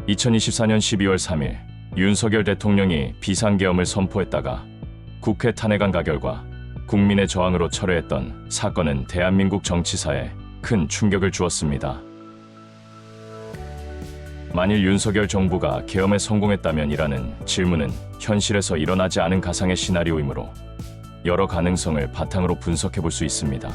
2024년 12월 3일 윤석열 대통령이 비상계엄을 선포했다가 국회 탄핵안 가결과 국민의 저항으로 철회했던 사건은 대한민국 정치사에 큰 충격을 주었습니다. 만일 윤석열 정부가 계엄에 성공했다면이라는 질문은 현실에서 일어나지 않은 가상의 시나리오이므로 여러 가능성을 바탕으로 분석해 볼 수 있습니다.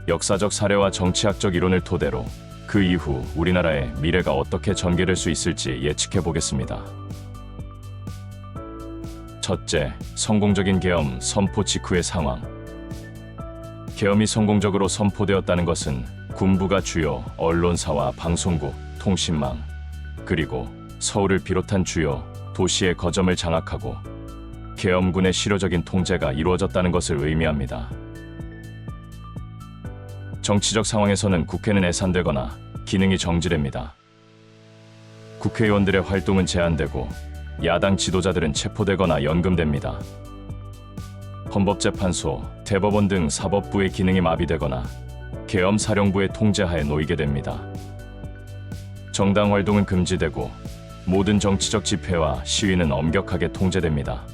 역사적 사례와 정치학적 이론을 토대로 그 이후 우리나라의 미래가 어떻게 전개될 수 있을지 예측해 보겠습니다. 첫째, 성공적인 계엄 선포 직후의 상황. 계엄이 성공적으로 선포되었다는 것은 군부가 주요 언론사와 방송국, 통신망, 그리고 서울을 비롯한 주요 도시의 거점을 장악하고 계엄군의 실효적인 통제가 이루어졌다는 것을 의미합니다. 정치적 상황에서는 국회는 해산되거나 기능이 정지됩니다. 국회의원들의 활동은 제한되고 야당 지도자들은 체포되거나 연금됩니다. 헌법재판소, 대법원 등 사법부의 기능이 마비되거나 계엄사령부의 통제하에 놓이게 됩니다. 정당 활동은 금지되고 모든 정치적 집회와 시위는 엄격하게 통제됩니다.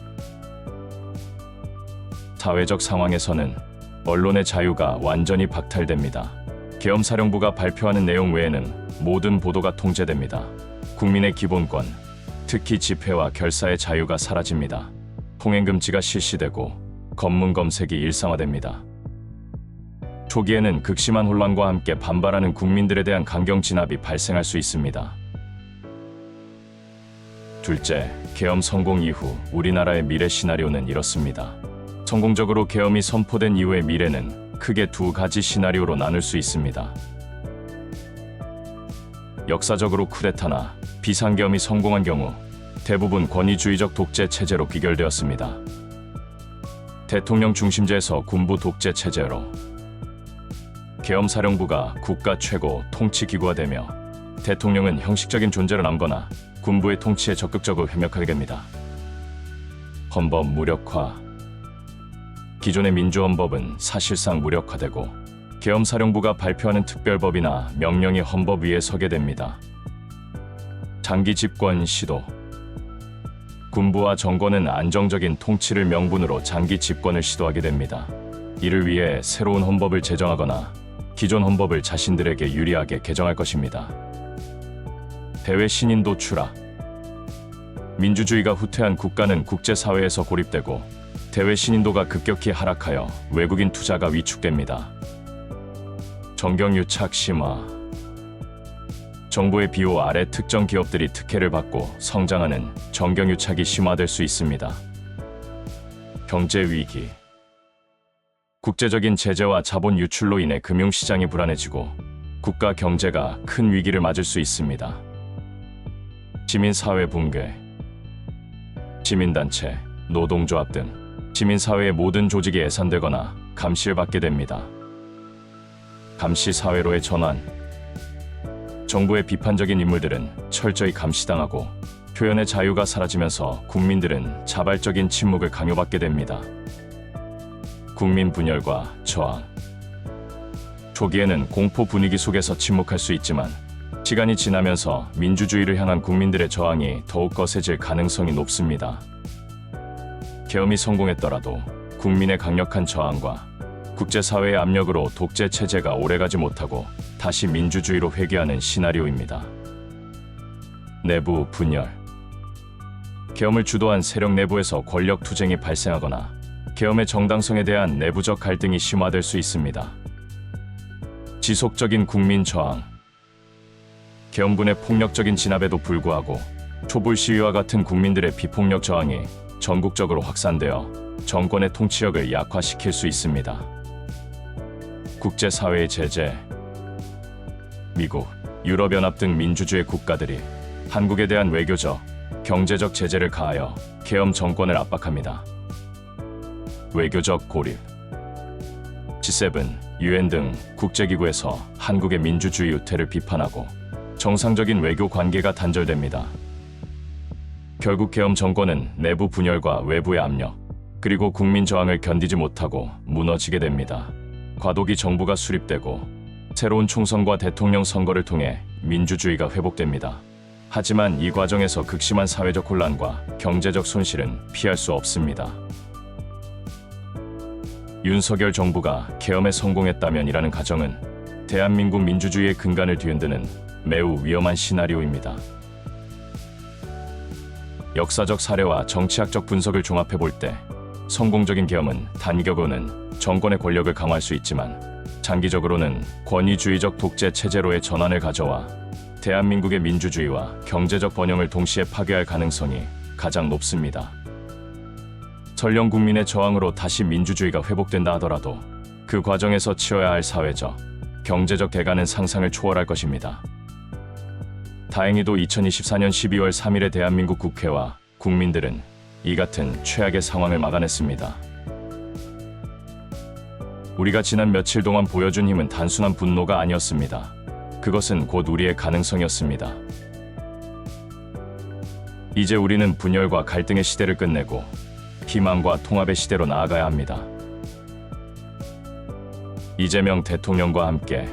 사회적 상황에서는 언론의 자유가 완전히 박탈됩니다. 계엄사령부가 발표하는 내용 외에는 모든 보도가 통제됩니다. 국민의 기본권, 특히 집회와 결사의 자유가 사라집니다. 통행금지가 실시되고 검문 검색이 일상화됩니다. 초기에는 극심한 혼란과 함께 반발하는 국민들에 대한 강경 진압이 발생할 수 있습니다. 둘째, 계엄 성공 이후 우리나라의 미래 시나리오는 이렇습니다. 성공적으로 계엄이 선포된 이후의 미래는 크게 두 가지 시나리오로 나눌 수 있습니다. 역사적으로 쿠데타나 비상계엄이 성공한 경우 대부분 권위주의적 독재 체제로 귀결되었습니다. 대통령 중심제에서 군부 독재 체제로 계엄사령부가 국가 최고 통치기구가 되며 대통령은 형식적인 존재로 남거나 군부의 통치에 적극적으로 협력하게 됩니다. 헌법 무력화. 기존의 민주헌법은 사실상 무력화되고 계엄사령부가 발표하는 특별법이나 명령이 헌법 위에 서게 됩니다. 장기 집권 시도. 군부와 정권은 안정적인 통치를 명분으로 장기 집권을 시도하게 됩니다. 이를 위해 새로운 헌법을 제정하거나 기존 헌법을 자신들에게 유리하게 개정할 것입니다. 대외 신인도 추락. 민주주의가 후퇴한 국가는 국제사회에서 고립되고 대외 신인도가 급격히 하락하여 외국인 투자가 위축됩니다. 정경유착 심화. 정부의 비호 아래 특정 기업들이 특혜를 받고 성장하는 정경유착이 심화될 수 있습니다. 경제위기. 국제적인 제재와 자본 유출로 인해 금융시장이 불안해지고 국가 경제가 큰 위기를 맞을 수 있습니다. 시민사회 붕괴. 시민단체, 노동조합 등 시민사회의 모든 조직이 해산되거나 감시를 받게 됩니다. 감시사회로의 전환. 정부의 비판적인 인물들은 철저히 감시당하고 표현의 자유가 사라지면서 국민들은 자발적인 침묵을 강요받게 됩니다. 국민 분열과 저항. 초기에는 공포 분위기 속에서 침묵할 수 있지만 시간이 지나면서 민주주의를 향한 국민들의 저항이 더욱 거세질 가능성이 높습니다. 계엄이 성공했더라도 국민의 강력한 저항과 국제사회의 압력으로 독재 체제가 오래가지 못하고 다시 민주주의로 회귀하는 시나리오입니다. 내부 분열. 계엄을 주도한 세력 내부에서 권력 투쟁이 발생하거나 계엄의 정당성에 대한 내부적 갈등이 심화될 수 있습니다. 지속적인 국민 저항. 계엄군의 폭력적인 진압에도 불구하고 촛불 시위와 같은 국민들의 비폭력 저항이 전국적으로 확산되어 정권의 통치력을 약화시킬 수 있습니다. 국제사회의 제재. 미국, 유럽연합 등 민주주의 국가들이 한국에 대한 외교적, 경제적 제재를 가하여 계엄 정권을 압박합니다. 외교적 고립. G7, UN 등 국제기구에서 한국의 민주주의 유태를 비판하고 정상적인 외교 관계가 단절됩니다. 결국 계엄 정권은 내부 분열과 외부의 압력, 그리고 국민 저항을 견디지 못하고 무너지게 됩니다. 과도기 정부가 수립되고 새로운 총선과 대통령 선거를 통해 민주주의가 회복됩니다. 하지만 이 과정에서 극심한 사회적 혼란과 경제적 손실은 피할 수 없습니다. 윤석열 정부가 계엄에 성공했다면이라는 가정은 대한민국 민주주의의 근간을 뒤흔드는 매우 위험한 시나리오입니다. 역사적 사례와 정치학적 분석을 종합해 볼 때 성공적인 계엄은 단기적으로는 정권의 권력을 강화할 수 있지만 장기적으로는 권위주의적 독재 체제로의 전환을 가져와 대한민국의 민주주의와 경제적 번영을 동시에 파괴할 가능성이 가장 높습니다. 설령 국민의 저항으로 다시 민주주의가 회복된다 하더라도 그 과정에서 치러야 할 사회적, 경제적 대가는 상상을 초월할 것입니다. 다행히도 2024년 12월 3일에 대한민국 국회와 국민들은 이 같은 최악의 상황을 막아냈습니다. 우리가 지난 며칠 동안 보여준 힘은 단순한 분노가 아니었습니다. 그것은 곧 우리의 가능성이었습니다. 이제 우리는 분열과 갈등의 시대를 끝내고 희망과 통합의 시대로 나아가야 합니다. 이재명 대통령과 함께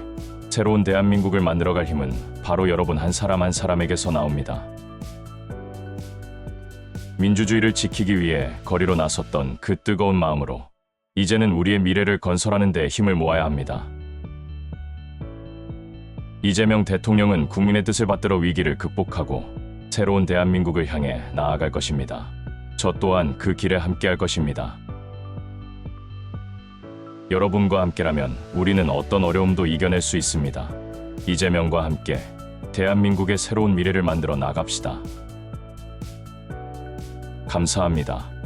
새로운 대한민국을 만들어갈 힘은 바로 여러분 한 사람 한 사람에게서 나옵니다. 민주주의를 지키기 위해 거리로 나섰던 그 뜨거운 마음으로 이제는 우리의 미래를 건설하는 데 힘을 모아야 합니다. 이재명 대통령은 국민의 뜻을 받들어 위기를 극복하고 새로운 대한민국을 향해 나아갈 것입니다. 저 또한 그 길에 함께할 것입니다. 여러분과 함께라면 우리는 어떤 어려움도 이겨낼 수 있습니다. 이재명과 함께 대한민국의 새로운 미래를 만들어 나갑시다. 감사합니다.